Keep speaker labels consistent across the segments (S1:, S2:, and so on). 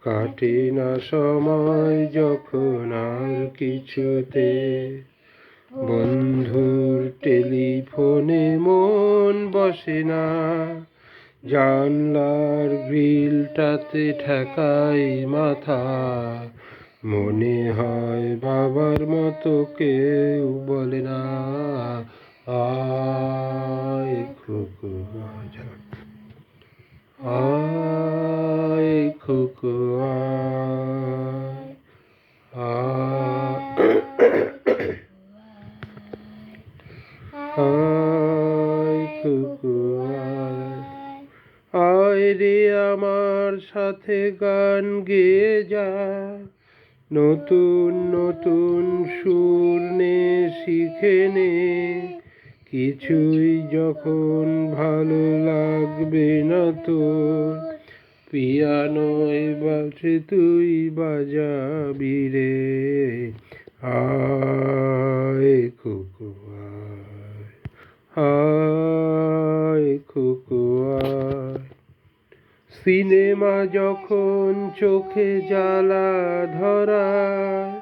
S1: কাটে না সময় যখন আর কিছুতে, বন্ধুর টেলিফোনে মন বসে না, জানলার গ্রিলটাতে ঠেকাই মাথা, মনে হয় বাবার মতো কেউ বলে না, আয় খুকু আয় খুকু আয়, আয় খুকু আয় রে আমার সাথে গান গেয়ে যা, নতুন নতুন সুর নে শিখে নে, কিছুই যখন ভালো লাগবে না তোর, পিয়ানোয় বাজে তুই বাজাবি রে, আয় খুকু আয়, আয় খুকু আয়। সিনেমা যখন চোখে জ্বালা ধরায়,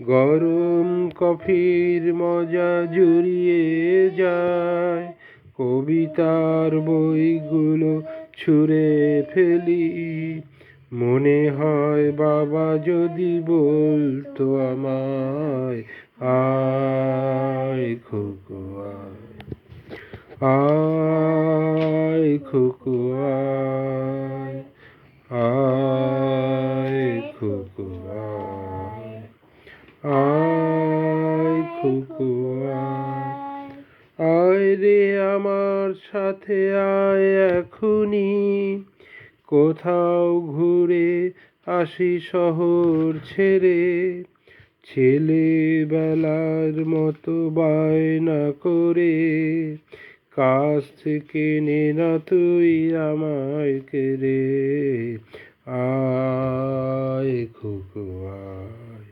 S1: গরম কফির মজা জুড়িয়ে যায়, কবিতার বইগুলো ছুঁড়ে ফেলি, মনে হয় বাবা যদি বলতো আমায়, আয় খুকু আয়, আয় খুকু আয়, আয় খুকু আয়, আয় খুকু আয়, আয় রে আমার সাথে আয় এখুনি, কোথাও ঘুরে আসি শহর ছেড়ে, ছেলেবেলার মতো বায়না করে, কাছ থেকে নে না তুই আমায় কেড়ে, আয় খুকু আয়,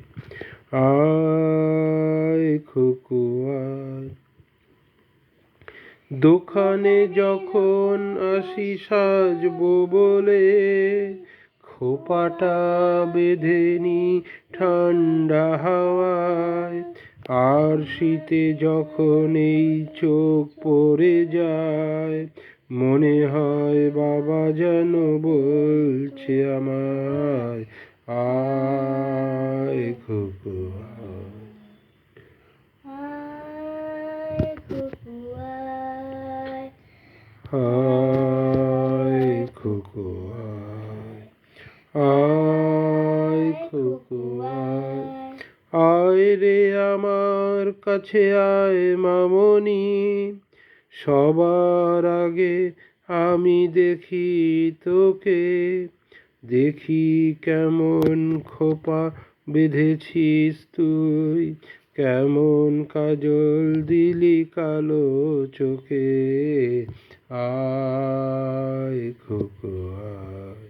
S1: আয় খুকু আয়। দোকানে যখন আসি সাজবো বলে, খোপাটা বেঁধে নি ঠান্ডা হাওয়ায়, আর শীতে যখন এই চোখ পড়ে যায়, মনে হয় বাবা যেন বলছে আমায়, আয় খুকু আয়, আয় খুকু আয়, আয় খুকু আয়, আয় রে আমার কাছে আয় মামনি, সবার আগে আমি দেখি তোকে, দেখি কেমন খোপা বেঁধেছিস তুই, কেমন কাজল দিলি কালো চোখে, আয় খুকু আয়,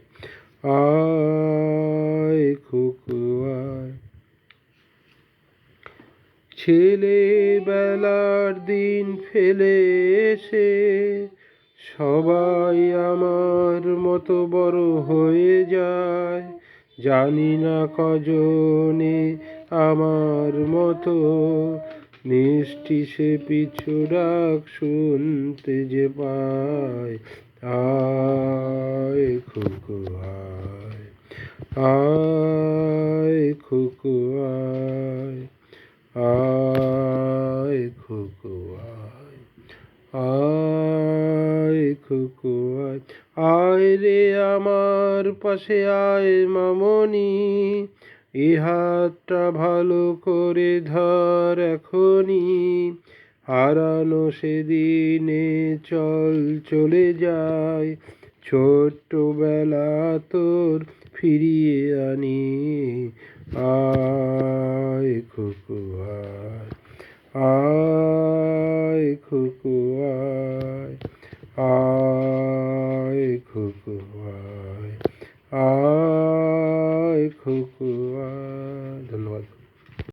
S1: আয় খুকু আয়। ছেলেবেলার দিন ফেলে এসে সবাই আমার মতো বড় হয়ে যায়, জানি না কজনে আমার মতো মিষ্টি সে পিছু ডাক শুনতে যে পায়, আয় খুকু আয়, আয় খুকু আয়, আয় খুকু আয়, আয় খুকু আয়, আয় রে আমার পাশে আয় মামনি, এ হাতটা ভালো করে ধর এখনি, হারানো সেদিনে চল চলে যায়, ছোট্টবেলা তোর ফিরিয়ে আনি, আয় খুকু আয়, আয় খুকু